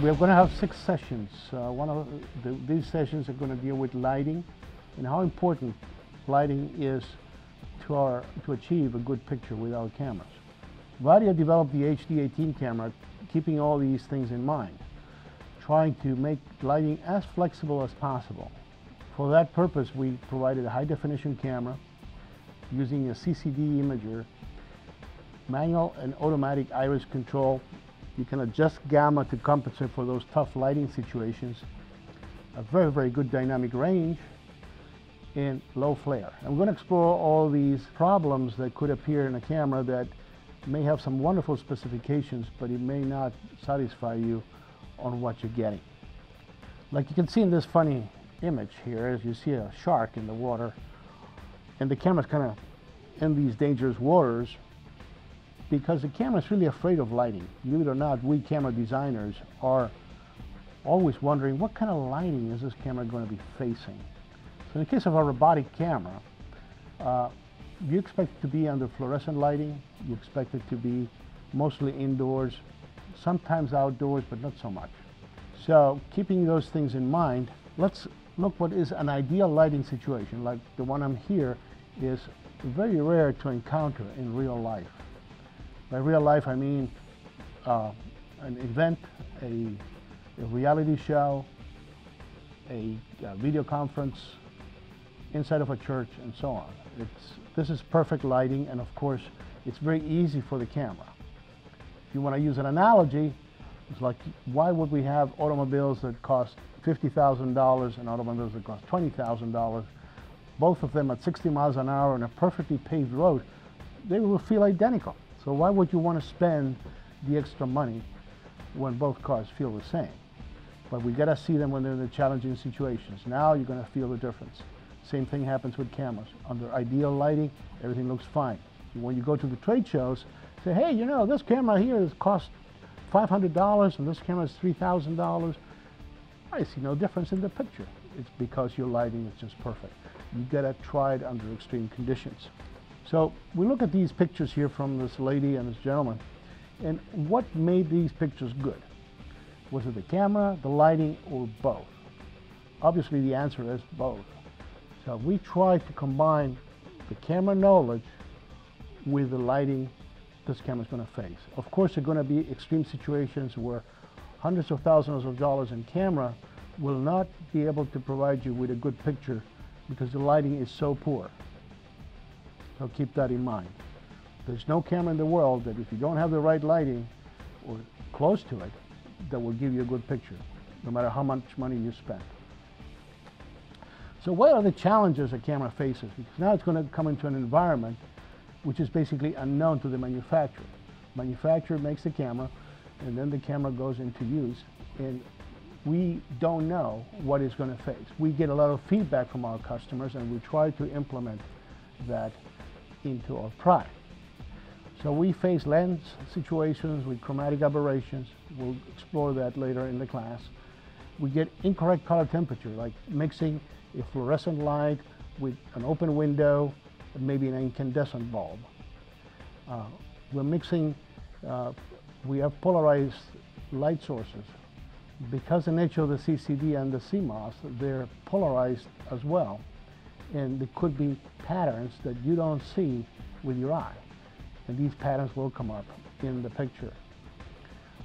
We are going to have 6 sessions. One of these sessions are going to deal with lighting and how important lighting is to achieve a good picture with our cameras. Vadia developed the HD18 camera keeping all these things in mind, trying to make lighting as flexible as possible. For that purpose, we provided a high-definition camera using a CCD imager, manual and automatic iris control. You can adjust gamma to compensate for those tough lighting situations, a very, very good dynamic range, and low flare. I'm going to explore all these problems that could appear in a camera that may have some wonderful specifications, but it may not satisfy you on what you're getting. Like you can see in this funny image here, as you see a shark in the water, and the camera's kind of in these dangerous waters because the camera's really afraid of lighting. Believe it or not, we camera designers are always wondering what kind of lighting is this camera going to be facing. So in the case of a robotic camera, you expect it to be under fluorescent lighting, you expect it to be mostly indoors, sometimes outdoors, but not so much. So keeping those things in mind, let's look what is an ideal lighting situation, like the one I'm here, is very rare to encounter in real life. By real life, I mean an event, a reality show, a video conference, inside of a church, and so on. This is perfect lighting, and of course, it's very easy for the camera. If you want to use an analogy, it's like, why would we have automobiles that cost $50,000 and automobiles that cost $20,000? Both of them at 60 miles an hour on a perfectly paved road, they will feel identical. So why would you want to spend the extra money when both cars feel the same? But we got to see them when they're in the challenging situations. Now you're going to feel the difference. Same thing happens with cameras. Under ideal lighting, everything looks fine. When you go to the trade shows, say, hey, you know, this camera here costs $500 and this camera is $3,000. I see no difference in the picture. It's because your lighting is just perfect. You gotta try it under extreme conditions. So we look at these pictures here from this lady and this gentleman, and what made these pictures good? Was it the camera, the lighting, or both? Obviously the answer is both. So we try to combine the camera knowledge with the lighting this camera is going to face. Of course, there are going to be extreme situations where hundreds of thousands of dollars in camera will not be able to provide you with a good picture because the lighting is so poor. So keep that in mind. There's no camera in the world that if you don't have the right lighting or close to it, that will give you a good picture, no matter how much money you spend. So what are the challenges a camera faces? Because now it's going to come into an environment which is basically unknown to the manufacturer. Manufacturer makes the camera, and then the camera goes into use, and we don't know what it's going to face. We get a lot of feedback from our customers, and we try to implement that into our product. So we face lens situations with chromatic aberrations. We'll explore that later in the class. We get incorrect color temperature, like mixing a fluorescent light with an open window, and maybe an incandescent bulb. We're mixing, we have polarized light sources. Because the nature of the CCD and the CMOS, they're polarized as well. And there could be patterns that you don't see with your eye. And these patterns will come up in the picture.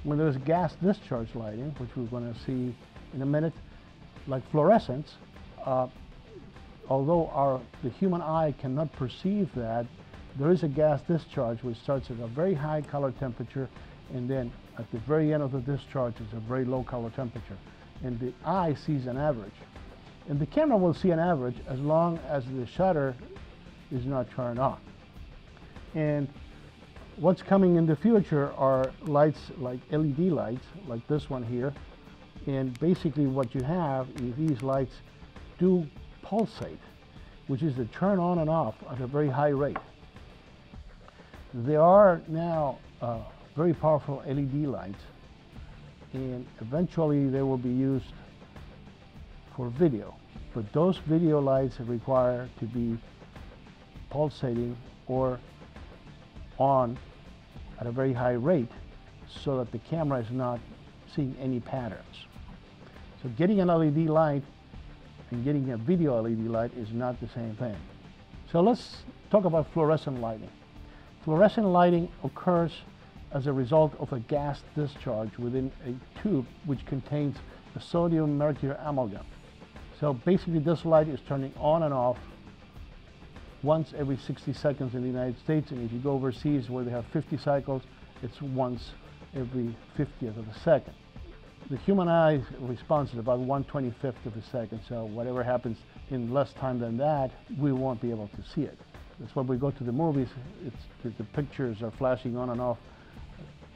When there's gas discharge lighting, which we're going to see in a minute, like fluorescence, although the human eye cannot perceive that, there is a gas discharge which starts at a very high color temperature, and then at the very end of the discharge is a very low color temperature. And the eye sees an average. And the camera will see an average as long as the shutter is not turned on. And what's coming in the future are lights like LED lights, like this one here. And basically what you have is these lights do pulsate, which is the turn on and off at a very high rate. There are now very powerful LED lights, and eventually they will be used for video. But those video lights require to be pulsating or on at a very high rate so that the camera is not seeing any patterns. So getting an LED light and getting a video LED light is not the same thing. So let's talk about fluorescent lighting. Fluorescent lighting occurs as a result of a gas discharge within a tube which contains a sodium mercury amalgam. So basically this light is turning on and off once every 60 seconds in the United States, and if you go overseas where they have 50 cycles, it's once every 50th of a second. The human eye response is about 1/25th of a second, so whatever happens in less time than that, we won't be able to see it. That's why we go to the movies, the pictures are flashing on and off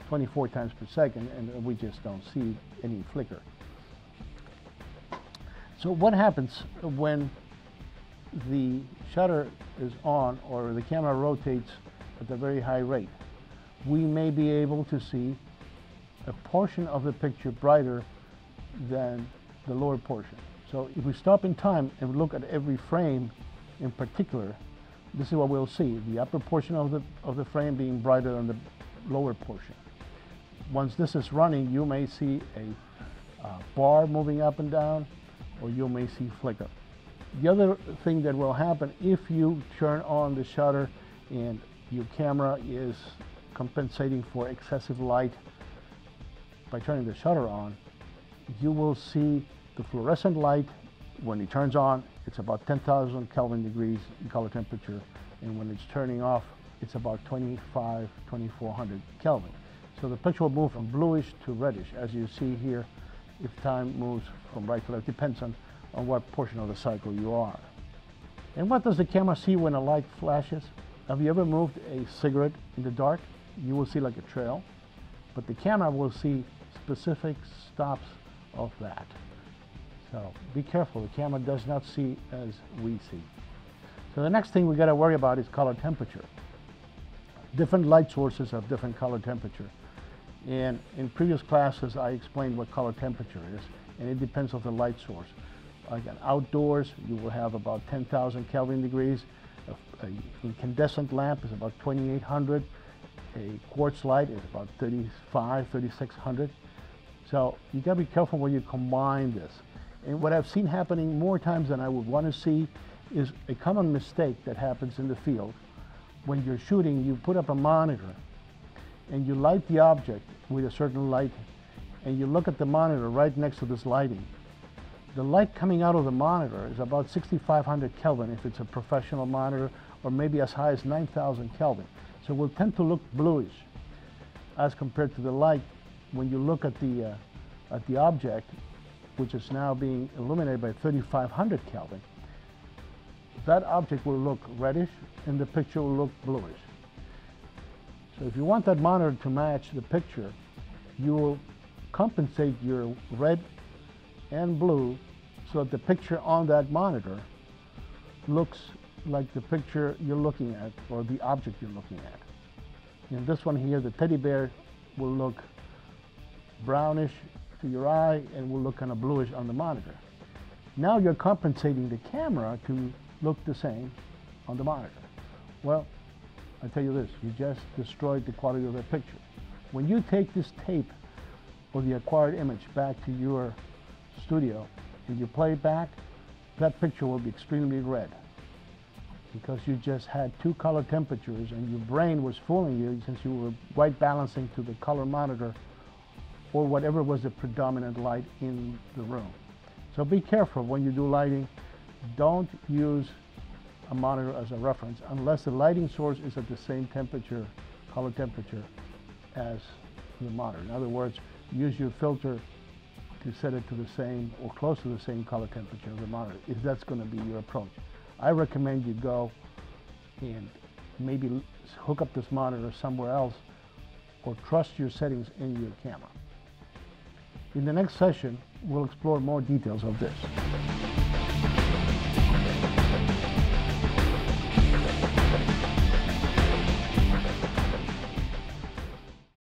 24 times per second, and we just don't see any flicker. So what happens when the shutter is on or the camera rotates at a very high rate? We may be able to see a portion of the picture brighter than the lower portion. So if we stop in time and look at every frame in particular, this is what we'll see: the upper portion of the frame being brighter than the lower portion. Once this is running, you may see a bar moving up and down, or you may see flicker. The other thing that will happen if you turn on the shutter and your camera is compensating for excessive light by turning the shutter on, you will see the fluorescent light. When it turns on, it's about 10,000 Kelvin degrees in color temperature, and when it's turning off, it's about 2,400 Kelvin. So the picture will move from bluish to reddish, as you see here. If time moves from right to left, depends on what portion of the cycle you are. And what does the camera see when a light flashes? Have you ever moved a cigarette in the dark? You will see like a trail, but the camera will see specific stops of that. So be careful, the camera does not see as we see. So the next thing we got to worry about is color temperature. Different light sources have different color temperature. And in previous classes, I explained what color temperature is, and it depends on the light source. Again, outdoors, you will have about 10,000 Kelvin degrees. A incandescent lamp is about 2,800. A quartz light is about 3,600. So you got to be careful when you combine this. And what I've seen happening more times than I would want to see is a common mistake that happens in the field. When you're shooting, you put up a monitor and you light the object with a certain light, and you look at the monitor right next to this lighting. The light coming out of the monitor is about 6,500 Kelvin if it's a professional monitor, or maybe as high as 9,000 Kelvin. So it will tend to look bluish as compared to the light when you look at the object, which is now being illuminated by 3,500 Kelvin. That object will look reddish and the picture will look bluish. So if you want that monitor to match the picture, you will compensate your red and blue so that the picture on that monitor looks like the picture you're looking at, or the object you're looking at. In this one here, the teddy bear will look brownish to your eye and will look kind of bluish on the monitor. Now you're compensating the camera to look the same on the monitor. Well, I tell you this, you just destroyed the quality of the picture. When you take this tape or the acquired image back to your studio and you play it back, that picture will be extremely red, because you just had two color temperatures and your brain was fooling you since you were white balancing to the color monitor or whatever was the predominant light in the room. So be careful when you do lighting. Don't use a monitor as a reference unless the lighting source is at the same temperature, color temperature, as the monitor. In other words, use your filter to set it to the same or close to the same color temperature of the monitor, if that's going to be your approach. I recommend you go and maybe hook up this monitor somewhere else, or trust your settings in your camera. In the next session, we'll explore more details of this.